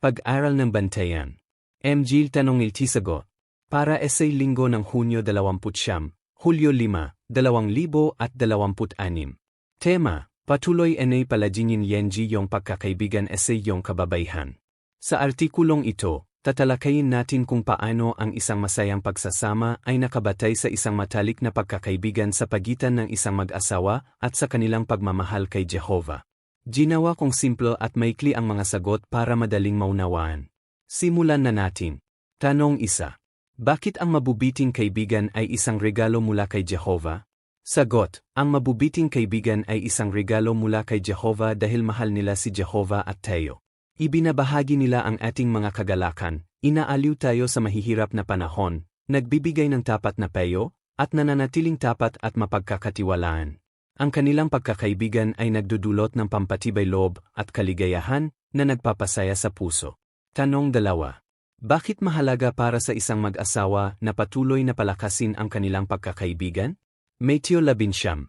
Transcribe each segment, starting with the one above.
Pag-aral ng bantayan. MG Tanong Iltisagot. Para Essay Linggo ng Hunyo 29, Hulyo 5, 2026. Tema, patuloy na palagingin yenji yung pagkakaibigan essay yung kababayhan. Sa artikulong ito, tatalakayin natin kung paano ang isang masayang pagsasama ay nakabatay sa isang matalik na pagkakaibigan sa pagitan ng isang mag-asawa at sa kanilang pagmamahal kay Jehovah. Ginawa kong simple at maikli ang mga sagot para madaling maunawaan. Simulan na natin. Tanong 1. Bakit ang mabubiting kaibigan ay isang regalo mula kay Jehovah? Sagot, ang mabubiting kaibigan ay isang regalo mula kay Jehovah dahil mahal nila si Jehovah at tayo. Ibinabahagi nila ang ating mga kagalakan, inaaliw tayo sa mahihirap na panahon, nagbibigay ng tapat na payo, at nananatiling tapat at mapagkakatiwalaan. Ang kanilang pagkakaibigan ay nagdudulot ng pampatibay loob at kaligayahan na nagpapasaya sa puso. Tanong 2. Bakit mahalaga para sa isang mag-asawa na patuloy na palakasin ang kanilang pagkakaibigan? Mateo 11:6.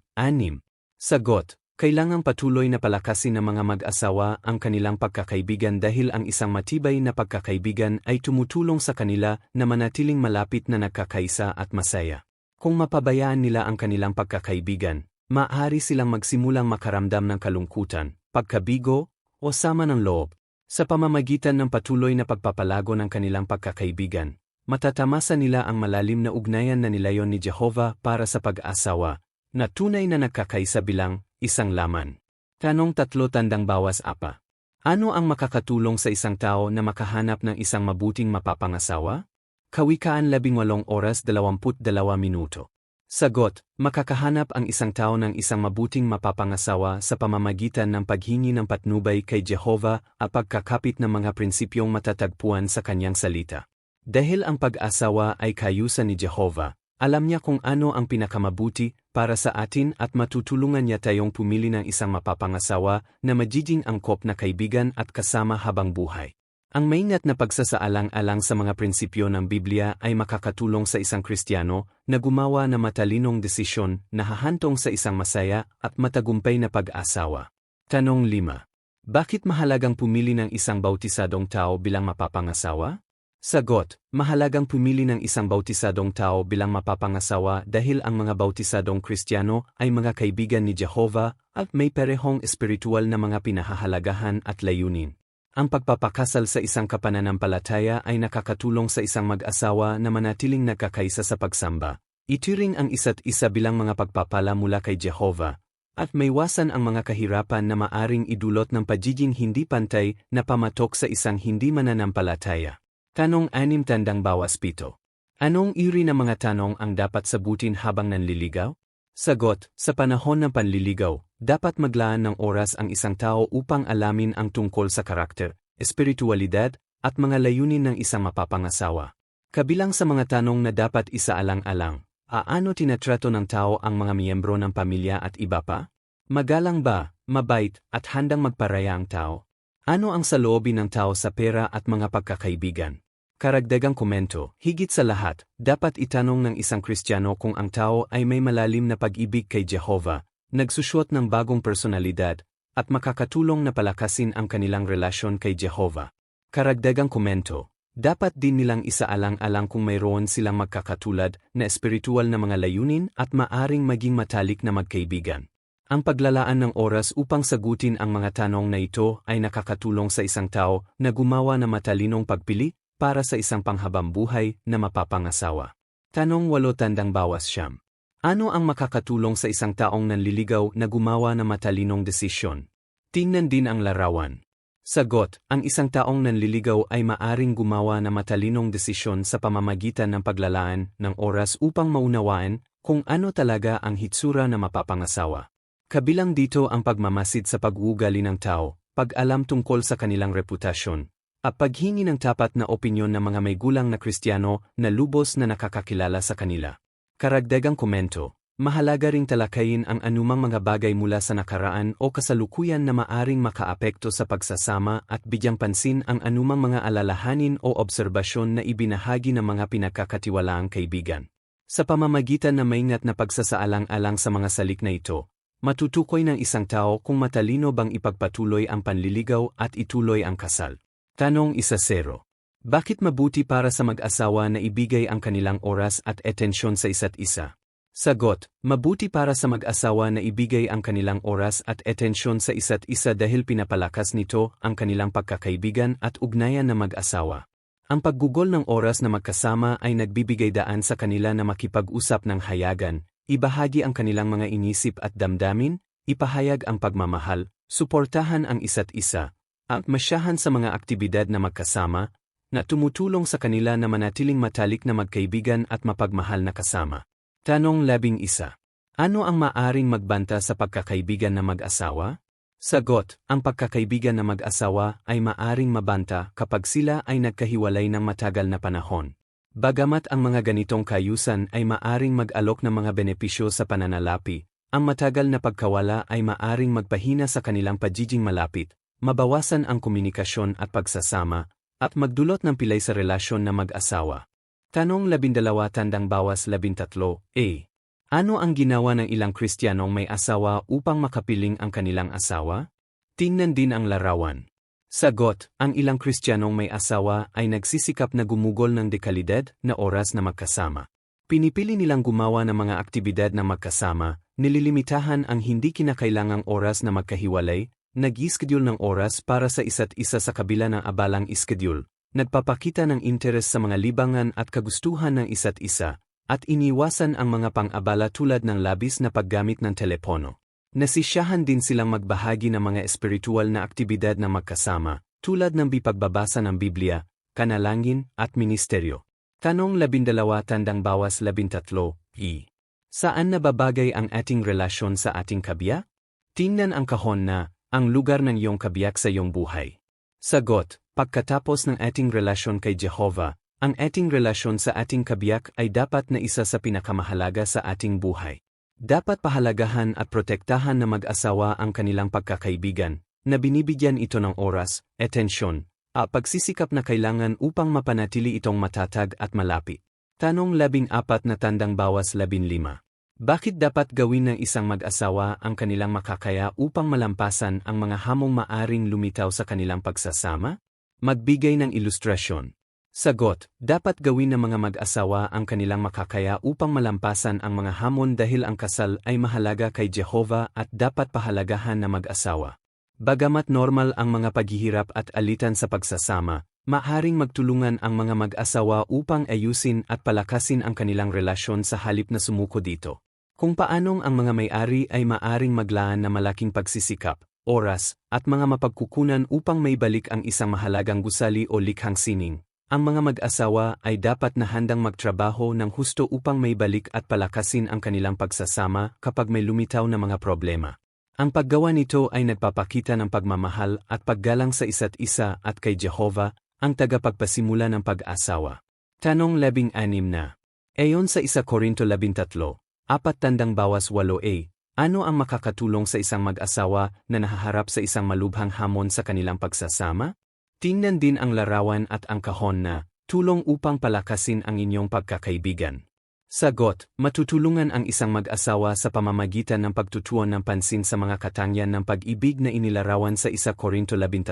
Sagot, kailangang patuloy na palakasin ng mga mag-asawa ang kanilang pagkakaibigan dahil ang isang matibay na pagkakaibigan ay tumutulong sa kanila na manatiling malapit na nagkakaisa at masaya. Kung mapabayaan nila ang kanilang pagkakaibigan, maaari silang magsimulang makaramdam ng kalungkutan, pagkabigo, o sama ng loob. Sa pamamagitan ng patuloy na pagpapalago ng kanilang pagkakaibigan, matatamasa nila ang malalim na ugnayan na nilayon ni Jehovah para sa pag-asawa, na tunay na nagkakaisa bilang isang laman. Tanong 3 bawas apa. Ano ang makakatulong sa isang tao na makahanap ng isang mabuting mapapangasawa? Kawikaan 18:22. Sagot, makakahanap ang isang tao ng isang mabuting mapapangasawa sa pamamagitan ng paghingi ng patnubay kay Jehovah at pagkakapit ng mga prinsipyong matatagpuan sa kanyang salita. Dahil ang pag-asawa ay kayusan ni Jehovah, alam niya kung ano ang pinakamabuti para sa atin at matutulungan niya tayong pumili ng isang mapapangasawa na magiging angkop na kaibigan at kasama habang buhay. Ang maingat na pagsasaalang-alang sa mga prinsipyo ng Biblia ay makakatulong sa isang Kristiyano na gumawa ng matalinong desisyon na hahantong sa isang masaya at matagumpay na pag-asawa. Tanong 5. Bakit mahalagang pumili ng isang bautisadong tao bilang mapapangasawa? Sagot, mahalagang pumili ng isang bautisadong tao bilang mapapangasawa dahil ang mga bautisadong Kristiyano ay mga kaibigan ni Jehovah at may parehong espiritual na mga pinahahalagahan at layunin. Ang pagpapakasal sa isang kapananampalataya ay nakakatulong sa isang mag-asawa na manatiling nagkakaisa sa pagsamba. Itiring ang isa't isa bilang mga pagpapala mula kay Jehovah, at maiwasan ang mga kahirapan na maaring idulot ng pagiging hindi pantay na pamatok sa isang hindi mananampalataya. Tanong 6 bawas 7. Anong uri ng mga tanong ang dapat sagutin habang nanliligaw? Sagot, sa panahon ng panliligaw, dapat maglaan ng oras ang isang tao upang alamin ang tungkol sa karakter, espiritualidad, at mga layunin ng isang mapapangasawa. Kabilang sa mga tanong na dapat isaalang-alang, paano tinatrato ng tao ang mga miyembro ng pamilya at iba pa? Magalang ba, mabait, at handang magparaya ang tao? Ano ang saloobin ng tao sa pera at mga pagkakaibigan? Karagdagang komento, higit sa lahat, dapat itanong ng isang Kristiyano kung ang tao ay may malalim na pag-ibig kay Jehovah, nagsusuot ng bagong personalidad, at makakatulong na palakasin ang kanilang relasyon kay Jehovah. Karagdagang komento, dapat din nilang isaalang-alang kung mayroon silang magkakatulad na espiritual na mga layunin at maaring maging matalik na magkaibigan. Ang paglalaan ng oras upang sagutin ang mga tanong na ito ay nakakatulong sa isang tao na gumawa ng matalinong pagpili para sa isang panghabang buhay na mapapangasawa. Tanong 8 bawas 9. Ano ang makakatulong sa isang taong nanliligaw na gumawa ng matalinong desisyon? Tingnan din ang larawan. Sagot, ang isang taong nanliligaw ay maaring gumawa ng matalinong desisyon sa pamamagitan ng paglalaan ng oras upang maunawaan kung ano talaga ang hitsura na mapapangasawa. Kabilang dito ang pagmamasid sa pag-uugali ng tao, pag-alam tungkol sa kanilang reputasyon, at paghingi ng tapat na opinyon ng mga may gulang na Kristiyano na lubos na nakakakilala sa kanila. Karagdagang komento, mahalaga ring talakayin ang anumang mga bagay mula sa nakaraan o kasalukuyan na maaring makaapekto sa pagsasama at bigyang pansin ang anumang mga alalahanin o obserbasyon na ibinahagi ng mga pinagkakatiwalaang kaibigan. Sa pamamagitan ng maingat na pagsasaalang-alang sa mga salik na ito, matutukoy ng isang tao kung matalino bang ipagpatuloy ang panliligaw at ituloy ang kasal. Tanong 1-0. Bakit mabuti para sa mag-asawa na ibigay ang kanilang oras at atensyon sa isa't isa? Sagot, mabuti para sa mag-asawa na ibigay ang kanilang oras at atensyon sa isa't isa dahil pinapalakas nito ang kanilang pagkakaibigan at ugnayan na mag-asawa. Ang paggugol ng oras na magkasama ay nagbibigay daan sa kanila na makipag-usap ng hayagan, ibahagi ang kanilang mga inisip at damdamin, ipahayag ang pagmamahal, suportahan ang isa't isa, at masyahan sa mga aktibidad na magkasama, na tumutulong sa kanila na manatiling matalik na magkaibigan at mapagmahal na kasama. Tanong 11. Ano ang maaring magbanta sa pagkakaibigan na mag-asawa? Sagot, ang pagkakaibigan na mag-asawa ay maaring mabanta kapag sila ay nagkahiwalay ng matagal na panahon. Bagamat ang mga ganitong kayusan ay maaring mag-alok ng mga benepisyo sa pananalapi, ang matagal na pagkawala ay maaring magpahina sa kanilang pagiging malapit, mabawasan ang komunikasyon at pagsasama, at magdulot ng pilay sa relasyon na mag-asawa. Tanong 12-13. Ano ang ginawa ng ilang Kristiyanong may asawa upang makapiling ang kanilang asawa? Tingnan din ang larawan. Sagot, ang ilang Kristiyanong may asawa ay nagsisikap na gumugol ng dekalidad na oras na magkasama. Pinipili nilang gumawa ng mga aktibidad na magkasama, nililimitahan ang hindi kinakailangang oras na magkahiwalay, nag-ischedule ng oras para sa isa't isa sa kabila ng abalang ischedule. Nagpapakita ng interes sa mga libangan at kagustuhan ng isa't isa, at iniwasan ang mga pang-abala tulad ng labis na paggamit ng telepono. Nasisiyahan din silang magbahagi ng mga espiritual na aktibidad na magkasama, tulad ng pagbabasa ng Biblia, kanalangin, at ministeryo. Tanong 12-13. Saan nababagay ang ating relasyon sa ating kabiyak? Tingnan ang kahon na, ang lugar ng iyong kabiyak sa iyong buhay. Sagot, pagkatapos ng ating relasyon kay Jehovah, ang ating relasyon sa ating kabiyak ay dapat na isa sa pinakamahalaga sa ating buhay. Dapat pahalagahan at protektahan na mag-asawa ang kanilang pagkakaibigan, na binibigyan ito ng oras, atensyon, at pagsisikap na kailangan upang mapanatili itong matatag at malapit. Tanong 14. Bakit dapat gawin ng isang mag-asawa ang kanilang makakaya upang malampasan ang mga hamong maaring lumitaw sa kanilang pagsasama? Magbigay ng ilustrasyon. Sagot, dapat gawin ng mga mag-asawa ang kanilang makakaya upang malampasan ang mga hamon dahil ang kasal ay mahalaga kay Jehovah at dapat pahalagahan na mag-asawa. Bagamat normal ang mga paghihirap at alitan sa pagsasama, maaring magtulungan ang mga mag-asawa upang ayusin at palakasin ang kanilang relasyon sa halip na sumuko dito. Kung paanong ang mga may-ari ay maaring maglaan na malaking pagsisikap, oras, at mga mapagkukunan upang maibalik ang isang mahalagang gusali o likhang sining, ang mga mag-asawa ay dapat na handang magtrabaho ng husto upang maibalik at palakasin ang kanilang pagsasama kapag may lumitaw na mga problema. Ang paggawa nito ay nagpapakita ng pagmamahal at paggalang sa isa't isa at kay Jehovah, ang tagapagpasimula ng pag-asawa. Tanong 16. Ayon sa 1 Korinto 13, 4:8, ano ang makakatulong sa isang mag-asawa na nahaharap sa isang malubhang hamon sa kanilang pagsasama? Tingnan din ang larawan at ang kahon na, tulong upang palakasin ang inyong pagkakaibigan. Sagot, matutulungan ang isang mag-asawa sa pamamagitan ng pagtutuon ng pansin sa mga katangian ng pag-ibig na inilarawan sa 1 Korinto 13,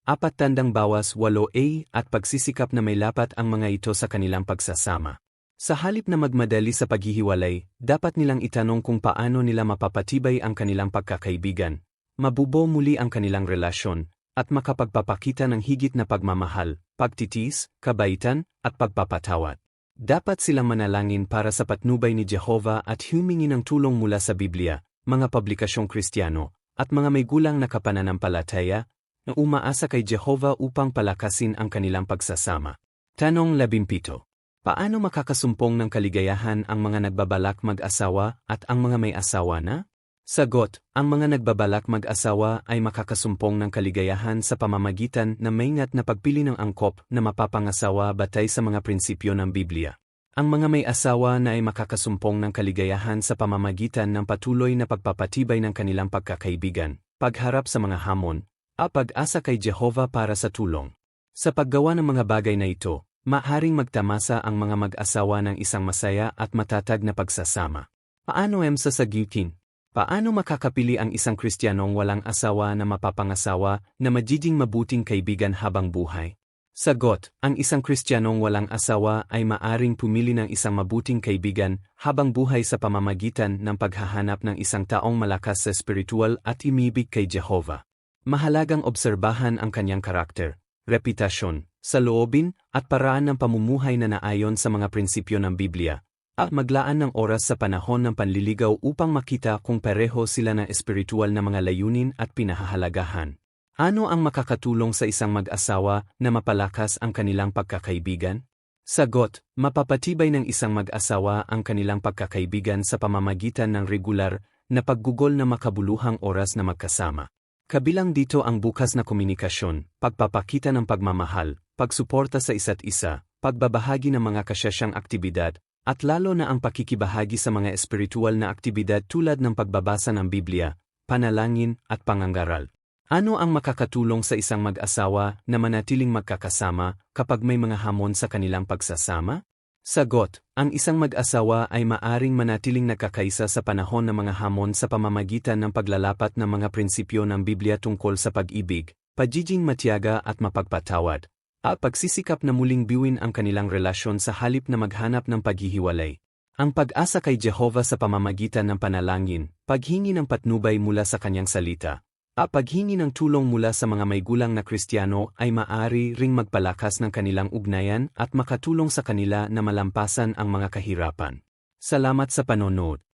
4:8 at pagsisikap na may lapat ang mga ito sa kanilang pagsasama. Sa halip na magmadali sa paghihiwalay, dapat nilang itanong kung paano nila mapapatibay ang kanilang pagkakaibigan, mabubuo muli ang kanilang relasyon, at makapagpapakita ng higit na pagmamahal, pagtitiis, kabaitan, at pagpapatawad. Dapat silang manalangin para sa patnubay ni Jehovah at humingi ng tulong mula sa Biblia, mga publikasyong Kristiyano, at mga may gulang na kapananampalataya, na umaasa kay Jehovah upang palakasin ang kanilang pagsasama. Tanong 17. Paano makakasumpong ng kaligayahan ang mga nagbabalak mag-asawa at ang mga may asawa na? Sagot, ang mga nagbabalak mag-asawa ay makakasumpong ng kaligayahan sa pamamagitan ng maingat na pagpili ng angkop na mapapangasawa batay sa mga prinsipyo ng Biblia. Ang mga may asawa na ay makakasumpong ng kaligayahan sa pamamagitan ng patuloy na pagpapatibay ng kanilang pagkakaibigan, pagharap sa mga hamon, at pag-asa kay Jehovah para sa tulong. Sa paggawa ng mga bagay na ito, maaring magtamasa ang mga mag-asawa ng isang masaya at matatag na pagsasama. Paano sa sagutin? Paano makakapili ang isang Kristiyanong walang asawa na mapapangasawa na magiging mabuting kaibigan habang buhay? Sagot, ang isang Kristiyanong walang asawa ay maaring pumili ng isang mabuting kaibigan habang buhay sa pamamagitan ng paghahanap ng isang taong malakas sa espiritual at umibig kay Jehovah. Mahalagang obserbahan ang kanyang karakter, reputasyon, saloobin at paraan ng pamumuhay na naayon sa mga prinsipyo ng Biblia, at maglaan ng oras sa panahon ng panliligaw upang makita kung pareho sila ng espiritual na mga layunin at pinahahalagahan. Ano ang makakatulong sa isang mag-asawa na mapalakas ang kanilang pagkakaibigan? Sagot, mapapatibay ng isang mag-asawa ang kanilang pagkakaibigan sa pamamagitan ng regular na paggugol na makabuluhang oras na magkasama. Kabilang dito ang bukas na komunikasyon, pagpapakita ng pagmamahal, pagsuporta sa isa't isa, pagbabahagi ng mga kasasyang aktibidad, at lalo na ang pakikibahagi sa mga espiritual na aktibidad tulad ng pagbabasa ng Biblia, panalangin at pangangaral. Ano ang makakatulong sa isang mag-asawa na manatiling magkakasama kapag may mga hamon sa kanilang pagsasama? Sagot, ang isang mag-asawa ay maaring manatiling nagkakaisa sa panahon ng mga hamon sa pamamagitan ng paglalapat ng mga prinsipyo ng Biblia tungkol sa pag-ibig, pagiging matiyaga at mapagpatawad, at pagsisikap na muling biwin ang kanilang relasyon sa halip na maghanap ng paghihiwalay. Ang pag-asa kay Jehovah sa pamamagitan ng panalangin, paghingi ng patnubay mula sa kanyang salita, at paghingi ng tulong mula sa mga may gulang na Kristiyano ay maaari ring magpalakas ng kanilang ugnayan at makatulong sa kanila na malampasan ang mga kahirapan. Salamat sa panonood.